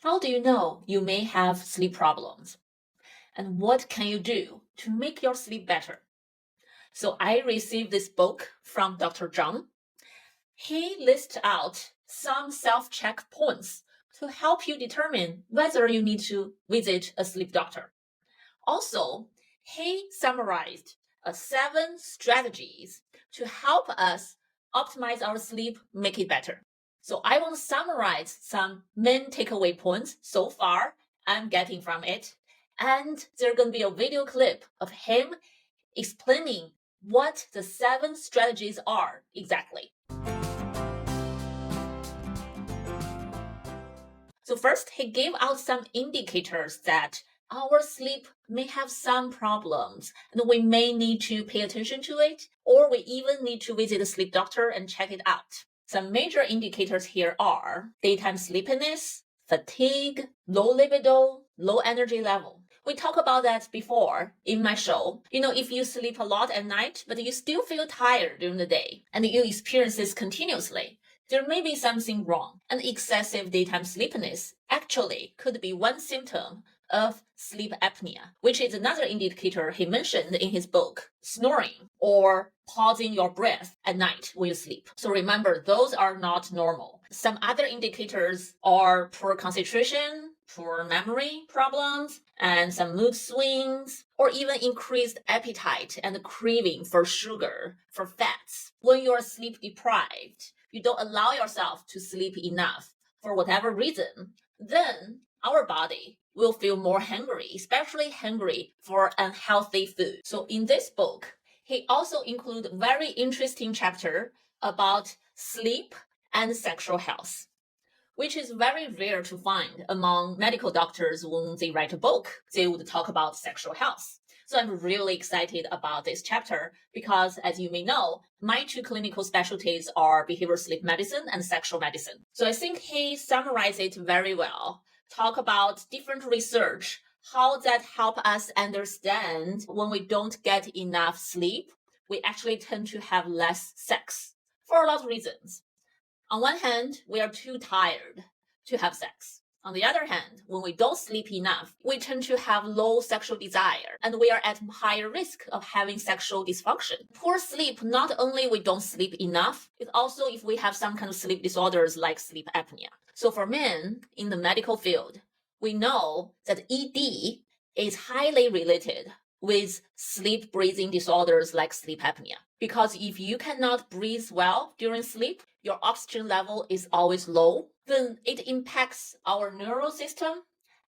How do you know you may have sleep problems? And what can you do to make your sleep better? So I received this book from Dr. Zhang. He lists out some self-check points to help you determine whether you need to visit a sleep doctor. Also, he summarized 7 strategies to help us optimize our sleep, make it better. So I want to summarize some main takeaway points so far I'm getting from it. And there's going to be a video clip of him explaining what the 7 strategies are exactly. So first, he gave out some indicators that our sleep may have some problems and we may need to pay attention to it, or we even need to visit a sleep doctor and check it out. Some major indicators here are daytime sleepiness, fatigue, low libido, low energy level. We talked about that before in my show. If you sleep a lot at night, but you still feel tired during the day, and you experience this continuously, there may be something wrong, and excessive daytime sleepiness actually could be one symptom of sleep apnea, which is another indicator he mentioned in his book, snoring or pausing your breath at night when you sleep. So remember, those are not normal. Some other indicators are poor concentration, poor memory problems, and some mood swings, or even increased appetite and craving for sugar, for fats. When you are sleep deprived, you don't allow yourself to sleep enough for whatever reason, then our body will feel more hungry, especially hungry for unhealthy food. So in this book, he also includes very interesting chapter about sleep and sexual health, which is very rare to find among medical doctors. When they write a book, they would talk about sexual health. So I'm really excited about this chapter because, as you may know, my 2 clinical specialties are behavioral sleep medicine and sexual medicine. So I think he summarized it very well. Talk about different research, how that help us understand when we don't get enough sleep, we actually tend to have less sex for a lot of reasons. On one hand, we are too tired to have sex. On the other hand, when we don't sleep enough, we tend to have low sexual desire and we are at higher risk of having sexual dysfunction. Poor sleep, not only we don't sleep enough, it's also if we have some kind of sleep disorders like sleep apnea. So for men in the medical field, we know that ED is highly related with sleep breathing disorders like sleep apnea. Because if you cannot breathe well during sleep, your oxygen level is always low, then it impacts our neural system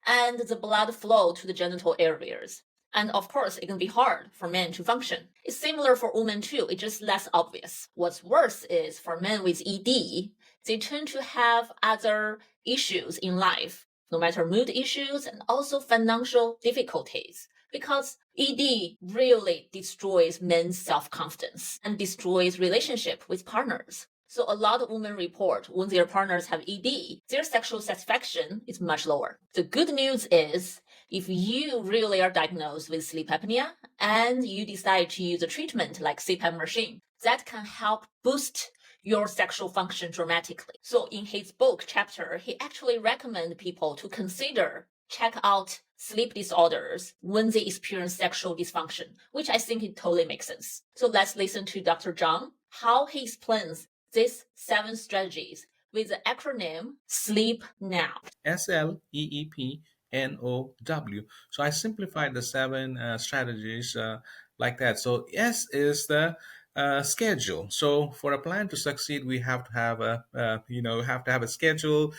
and the blood flow to the genital areas. And of course, it can be hard for men to function. It's similar for women too, it's just less obvious. What's worse is for men with ED, they tend to have other issues in life, no matter mood issues and also financial difficulties, because ED really destroys men's self-confidence and destroys relationship with partners. So a lot of women report when their partners have ED, their sexual satisfaction is much lower. The good news is if you really are diagnosed with sleep apnea and you decide to use a treatment like CPAP machine, that can help boost your sexual function dramatically. So in his book chapter, he actually recommends people to consider check out sleep disorders when they experience sexual dysfunction, which I think it totally makes sense. So let's listen to Dr. Zhang, how he explains these 7 strategies with the acronym SLEEP NOW. SLEEPNOW. So I simplified the 7 strategies like that. So S is the schedule. So for a plan to succeed, we have to have a schedule.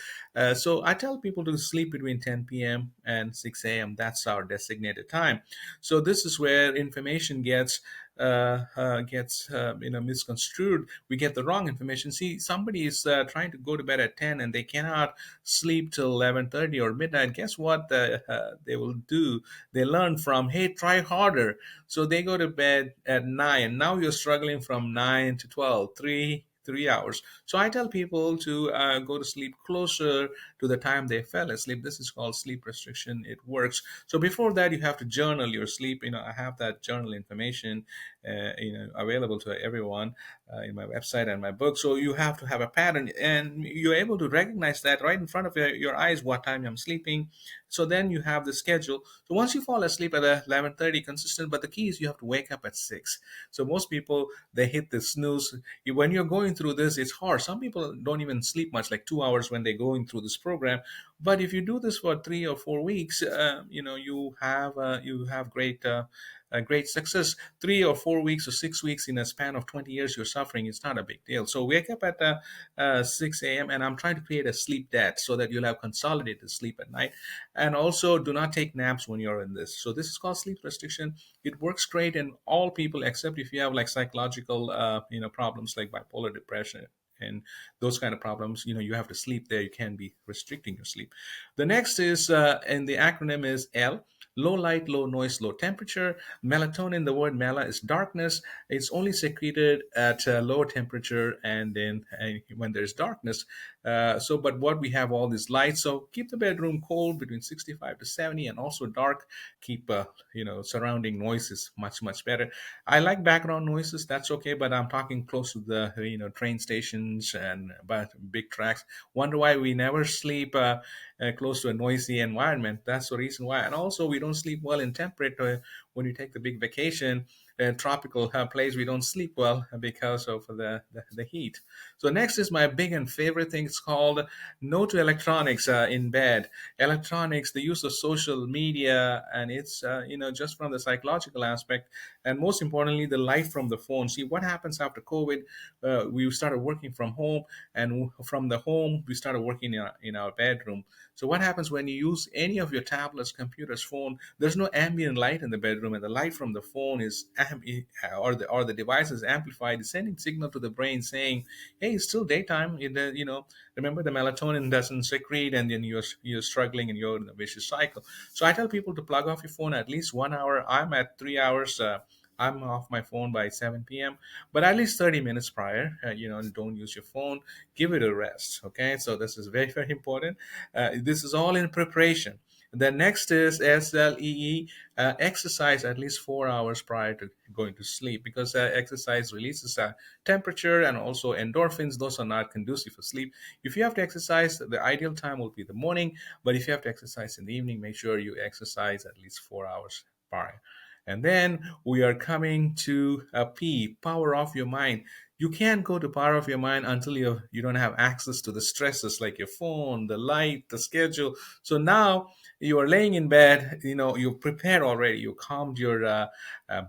So I tell people to sleep between 10 p.m. and 6 a.m. That's our designated time. So this is where information gets misconstrued. We get the wrong information. See, somebody is trying to go to bed at 10 and they cannot sleep till 11:30 or midnight. Guess what they will do? They learn from, hey, try harder. So they go to bed at 9. Now you're struggling from 9 to 12, 3 hours. So I tell people to go to sleep closer to the time they fell asleep. This is called sleep restriction. It works. So before that, you have to journal your sleep. I have that journal information, available to everyone in my website and my book. So you have to have a pattern, and you're able to recognize that right in front of your eyes what time I'm sleeping. So then you have the schedule. So once you fall asleep at 11:30 consistent, but the key is you have to wake up at 6. So most people, they hit the snooze. When you're going through this, it's hard. Some people don't even sleep much, like 2 hours when they're going through this program. But if you do this for 3 or 4 weeks, you have great success. 3 or 4 weeks or 6 weeks in a span of 20 years you're suffering, it's not a big deal. So wake up at 6 a.m. and I'm trying to create a sleep debt so that you'll have consolidated sleep at night. And also do not take naps when you're in this. So this is called sleep restriction. It works great in all people except if you have like psychological problems like bipolar depression and those kind of problems. You have to sleep there. You can't be restricting your sleep. The next is, and the acronym is L. Low light, low noise, low temperature. Melatonin, the word mela is darkness. It's only secreted at low temperature and then when there's darkness. But what we have all these lights. So keep the bedroom cold between 65 to 70 and also dark. Keep, surrounding noises much better. I like background noises. That's okay, but I'm talking close to the, train stations and but big tracks. Wonder why we never sleep close to a noisy environment. That's the reason why. And also, we don't sleep well in temperate. When you take the big vacation, tropical place, we don't sleep well because of the heat. So next is my big and favorite thing. It's called no to electronics in bed. Electronics, the use of social media, and it's just from the psychological aspect, and most importantly, the light from the phone. See what happens after COVID. We started working from home, and from the home we started working in our bedroom. So what happens when you use any of your tablets, computers, phone? There's no ambient light in the bedroom, and the light from the phone is or the device is amplified, sending signal to the brain saying, "Hey, it's still daytime." Remember the melatonin doesn't secrete, and then you're struggling and you're in a vicious cycle. So I tell people to plug off your phone at least 1 hour. I'm at 3 hours. I'm off my phone by 7 p.m. But at least 30 minutes prior, don't use your phone. Give it a rest. Okay, so this is very, very important. This is all in preparation. The next is SLEE, exercise at least 4 hours prior to going to sleep, because exercise releases temperature and also endorphins. Those are not conducive for sleep. If you have to exercise, the ideal time will be the morning, but if you have to exercise in the evening, make sure you exercise at least 4 hours prior. And then we are coming to a P, power off your mind. You can't go to power off your mind until you don't have access to the stresses like your phone, the light, the schedule. So now you are laying in bed, you've prepared already, you calmed your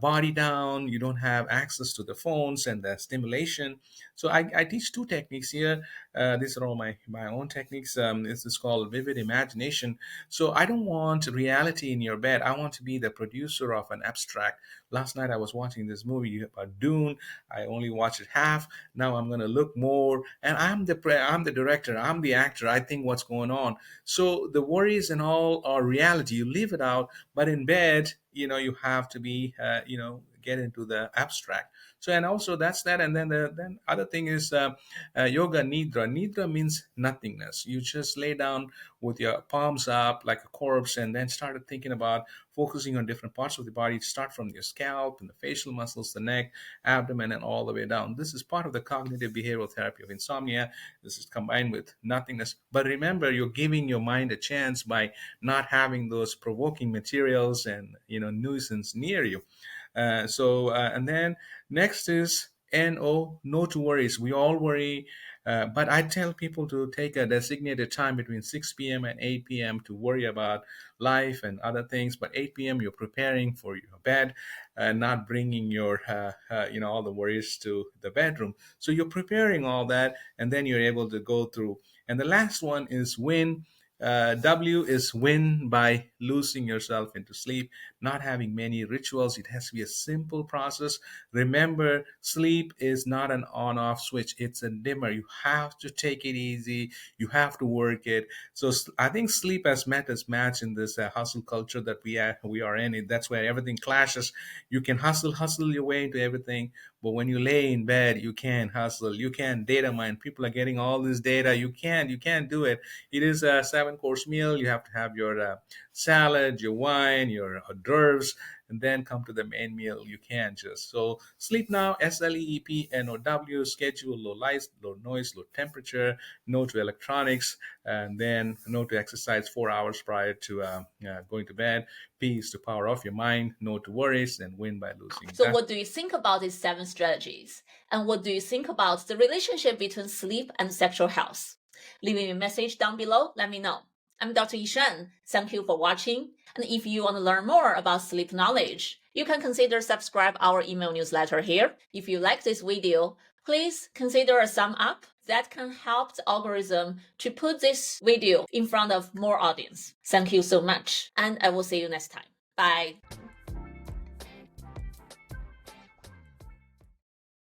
body down, you don't have access to the phones and the stimulation. So I teach two techniques here. These are all my own techniques. This is called vivid imagination. So I don't want reality in your bed. I want to be the producer of an abstract. Last night I was watching this movie about Dune. I only watched it half. Now I'm going to look more, and I'm the director. I'm the actor. I think what's going on. So the worries and all are reality. You leave it out, but in bed, you have to be, get into the abstract. So, and also that's that. And then the then other thing is yoga nidra. Nidra means nothingness. You just lay down with your palms up like a corpse, and then started thinking about focusing on different parts of the body. Start from your scalp and the facial muscles, the neck, abdomen, and all the way down. This is part of the cognitive behavioral therapy of insomnia. This is combined with nothingness. But remember, you're giving your mind a chance by not having those provoking materials and nuisance near you. And then next is no to worries. We all worry, but I tell people to take a designated time between 6 p.m. and 8 p.m. to worry about life and other things. But 8 p.m. you're preparing for your bed, not bringing your all the worries to the bedroom. So you're preparing all that, and then you're able to go through. And the last one is win. W is win by losing yourself into sleep, not having many rituals. It has to be a simple process. Remember, sleep is not an on off switch, it's a dimmer. You have to take it easy, you have to work it. So I think sleep has met its match in this hustle culture that we are in. That's where everything clashes. You can hustle your way into everything, but when you lay in bed, you can't hustle. You can't data mine. People are getting all this data. You can't do it. It is a 7 course meal. You have to have your salad, your wine, your hors d'oeuvres, and then come to the main meal. You can't just. So sleep now, SLEEPNOW, schedule, low light, low noise, low temperature, no to electronics, and then no to exercise 4 hours prior to going to bed. P is to power off your mind, no to worries, and win by losing. So, what do you think about these 7 strategies? And what do you think about the relationship between sleep and sexual health? Leave me a message down below. Let me know. I'm Dr. Yishan. Thank you for watching. And if you want to learn more about sleep knowledge, you can consider subscribe our email newsletter here. If you like this video, please consider a thumb up. That can help the algorithm to put this video in front of more audience. Thank you so much, and I will see you next time. Bye.